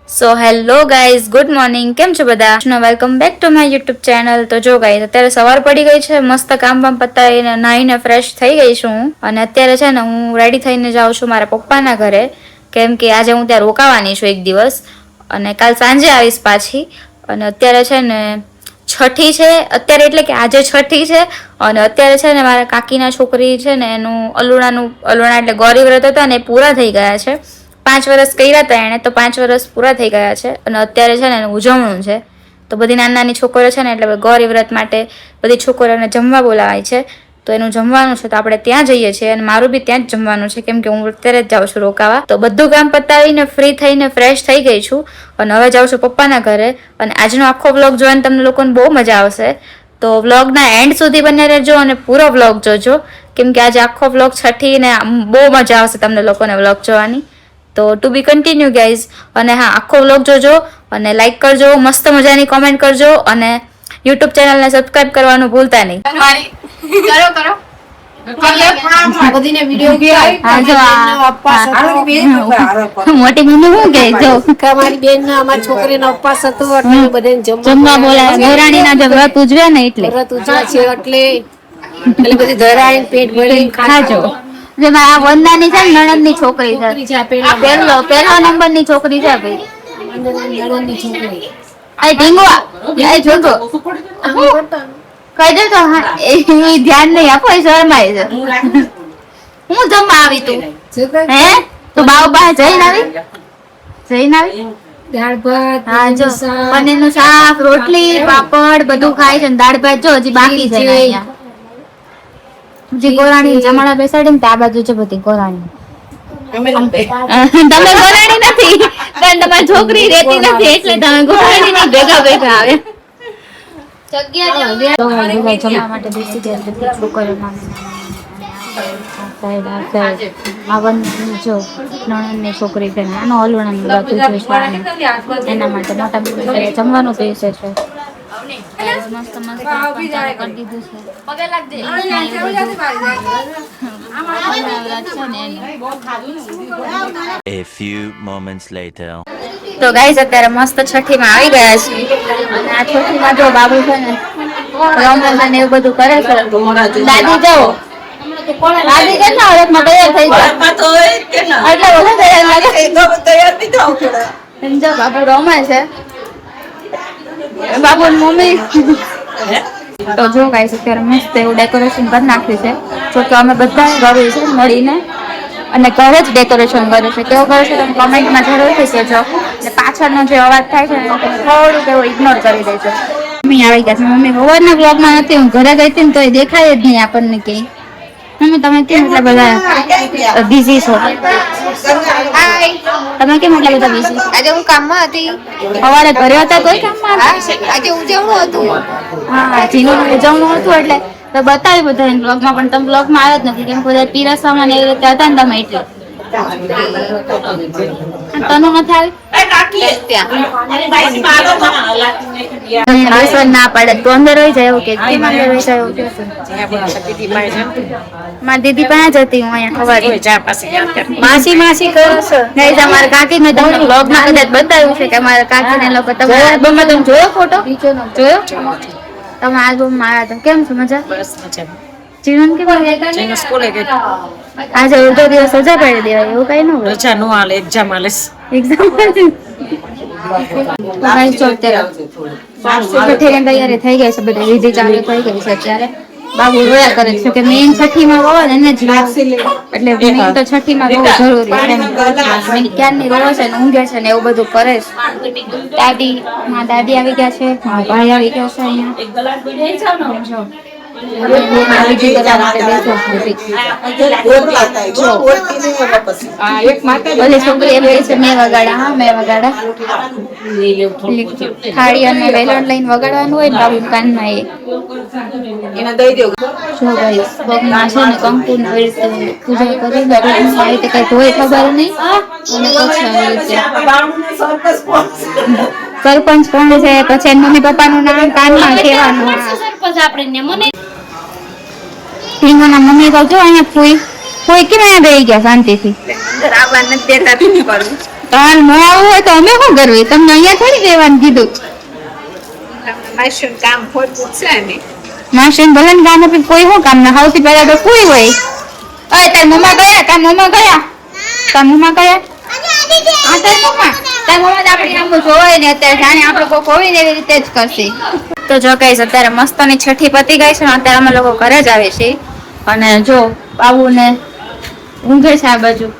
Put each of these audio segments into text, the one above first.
So hello guys, good morning. કેમ છો બધા? Welcome back to my YouTube channel. તો જો ગાઈઝ, અત્યારે સવાર પડી ગઈ છે, મસ્ત કામ પતાવીને નાહીને ફ્રેશ થઈ ગઈ છું હું. અને અત્યારે છે ને હું રેડી થઈને જાઉં છું મારા પપ્પાના ઘરે, કેમ કે આજે હું ત્યાં રોકાવાની છું એક દિવસ અને કાલ સાંજે આવીશ પાછી. અને અત્યારે છે ને છઠ્ઠી છે અત્યારે, એટલે કે આજે છઠ્ઠી છે. અને અત્યારે છે ને મારા કાકીના છોકરી છે ને એનું અલુણા એટલે ગૌરી વ્રત હતા ને એ પૂરા થઈ ગયા છે. 5 વર્ષ કર્યા હતા એને, તો 5 વર્ષ પૂરા થઈ ગયા છે અને અત્યારે છે ને એનું ઉજવણું છે. તો બધી નાની નાની છોકરીઓ છે ને એટલે ગૌરી વ્રત માટે બધી છોકરીઓને જમવા બોલાવાય છે. તો એનું જમવાનું છે, તો આપણે ત્યાં જઈએ છીએ અને મારું બી ત્યાં જ જમવાનું છે, કેમ કે હું અત્યારે જ જાઉં છું રોકાવા. તો બધું કામ પતાવીને ફ્રી થઈને ફ્રેશ થઈ ગઈ છું અને હવે જાઉં છું પપ્પાના ઘરે. અને આજનો આખો વ્લોગ જોઈને તમને લોકોને બહુ મજા આવશે, તો વ્લોગના એન્ડ સુધી બને રહેજો અને પૂરો વ્લોગ જોજો, કેમ કે આજે આખો વ્લોગ છઠ્ઠી ને બહુ મજા આવશે તમને લોકોને વ્લોગ જોવાની. તો ટુ બી કન્ટિન્યુ ગાઈઝ. અને હા, આખો વ્લોગ જોજો અને લાઈક કરજો, મસ્ત મજાની કોમેન્ટ કરજો અને યુટ્યુબ ચેનલને સબસ્ક્રાઇબ કરવાનું ભૂલતા નહીં. મોટી મમ્મી શું કહે? જો મારી બેન ના અમારી છોકરી નો ઉપવાસ હતો એટલે બધાને જમવા બોલાવે. ગૌરાણી ના જે વ્રત ઉજવે ને એટલે વ્રત ઉજવે છે એટલે બધી ધરાઈને પેટ ભરીને ખાજો. જેમાં આ વંદાની છે ને નણંદ ની છોકરી છે, પહેલો નંબર ની છોકરી છે ભાઈ. નણંદની છોકરી આ ઢીંગવા એ જોજો કહી દે તો એ ધ્યાન નહીં આપો, એ શરમાય છે. હું જમવા આવી તું હે તું બાવ બા જઈને આવી દાળ ભાત, હા જો પનીર નું શાક, રોટલી, પાપડ બધું ખાય છે. દાળ ભાત જો હજી બાકી છે અહીંયા. જે ગોરાણી જમાડા બેસાડીને આ બાજુ છે બધી ગોરાણી. તમે ગોરાણી નથી, કારણ તમારી છોકરી રહેતી નથી એટલે તમે ગોરાણી ની ભેગા ભેગા આવે. જમવા માટે બેસી ગયા બધી છોકરીઓ જો નણંદ ની છોકરી છે, આનો હલવણા એના માટે મોટા જમવાનું બેસે છે. મસ્ત મસ્ત કરી દીધું છે. A few moments later. તો ગાઈસ, અત્યારે મસ્ત છઠ્ઠી માં આવી ગયા છે અને આ છઠ્ઠી માં જો બાબુ છે ને રમવા ને એવું બધું કરે છે. દાદી જાઓ, દાદી કેટલા વર્ષમાં તૈયાર થઈ ગયા? એટલે બધા તૈયાર લાગે. સમજો બાબુ રમે છે, બાબુ મમ્મી. તો જો ગાઈસ, અત્યારે મસ્ત એવું ડેકોરેશન કરી નાખ્યું છે. જો કે અમે બધા ઘરે છે મળીને અને ઘરે જ ડેકોરેશન કરે છે. કેવું કરે છે તમે કમેન્ટમાં જરૂરથી કહેજો. અને પાછળનો જે અવાજ થાય છે થોડુંક એવું ઇગ્નોર કરી દેજો. મમ્મી આવી ગયા છે. મમ્મી સવારના બ્લોગમાં નથી, હું ઘરે ગઈ હતી ને તો એ દેખાય જ નહીં આપણને ક્યાંય. મમ્મી તમે કેમ એટલા બધા બિઝી છો? તમે કેમ એટલા બધા બિઝી? આજે હું કામમાં હતી. સવારે ઘરે હતા કોઈ કામમાં? આજે ઉજવણું હતું. હા, જીનું ઉજવણું હતું એટલે તો બતાવ્યું બધા બ્લોગમાં, પણ તમે બ્લોગમાં આવ્યા જ નથી, કેમ કે બધા પીરસવામાં એવી રીતે હતા ને તમે એટલે. તનું નથી આવી? ના પાડે તો અંદર રહી જાય એવું કે અંદર રહી જાય એવું કે. મારી દીદી પાસે જ હતી, હું અહીંયા ખબર માસી કરો છો. નહીં, તમારા કાકી મેં તમને બ્લોગમાં કદાચ બતાવ્યું છે કે અમારા કાકી ને લોકો તમે આલ્બમમાં તમે જોયો ફોટો જોયો? તમે આલ્બમમાં આવ્યા હતા. કેમ છો? મજા? જીવન કેમ સ્કૂલે ગઈ આજે અડધો દિવસ રજા પાડી દેવાય એવું કઈ ન હોય. રજા નો હાલે, એક્ઝામ હાલે. તૈયારી થઈ ગઈ છે, બધી વિધિ ચાલુ થઈ ગઈ છે. અત્યારે બાબુ રોયા કરે છે કે મેન છઠ્ઠી માં રોવે ને એને જ એટલે મેન તો છઠ્ઠી માં રોવું જરૂરી છે. ક્યારની રોવે છે ને ઊંઘે છે ને એવું બધું કરે છે. દાદી આવી ગયા છે, ભાઈ આવી ગયો છે અહીંયા. છોકરી એમ છે મેં વગાડા થાળી અને વેલણ લઈને વગાડવાનું હોય ને બાબુ કાનમાં પગમાં છે ને કંકુ પૂજા કરી રીતે કઈ હોય ખબર નહીં. અને પછી સરપંચ કોણ છે, પછી મમ્મી પપ્પા નું નામ કાનમાં કહેવાનું. ઢીંગોના મમ્મી તો જો અહીંયા ફૂઈ કોઈ કેમ અહીંયા બેસી ગયા શાંતિથી આવવા નથી દેતા શું કરું તાર ન આવવું હોય તો અમે શું કરવું તમને અહીંયા થોડી દેવાનું કીધું મારું કામ ખોટું છે ને માસી ભલે ને કામ આપી કોઈ શું કામ ના સૌથી પહેલા તો કોઈ હોય અરે તાર મમ્મા ગયા તાર મમ્મા ગયા તાર મમ્મા ગયા હા તાર મમ્મા જ આપણી આમ જોવાય ને અત્યારે જાણે આપણે કોઈ હોય ને એવી રીતે જ કરશે તો જો કઈશ અત્યારે મસ્તની છઠ્ઠી પતી ગઈ છે ને અત્યારે અમે લોકો ઘરે જ આવે છે અને જો બાબુ ને ઊંઘે છે આ બાજુ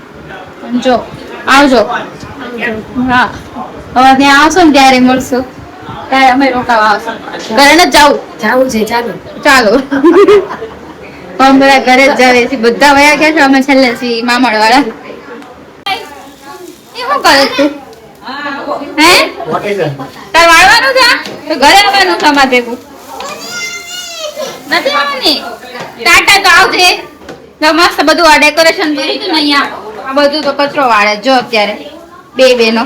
જો આવજો હા હવે ત્યાં આવશો ને ત્યારે મળશું ત્યારે અમે રોકાવા આવશું ઘરે ન જવું જાવું છે ચાલો ચાલો અમે બધા ઘરે જ જાવે છે બધા વયા ગયા છે અમે છેલ્લે છીએ મામણ વાળા એ શું કરે તું હે તાર વાળવાનું છે તો ઘરે આવવાનું છે અમારે ભેગું નથી આવવાની ટાટા તો આવજે તો મસ્ત બધું આ ડેકોરેશન કર્યું હતું ને અહીંયા આ બધું તો કચરો વાળે જો અત્યારે બે બેનો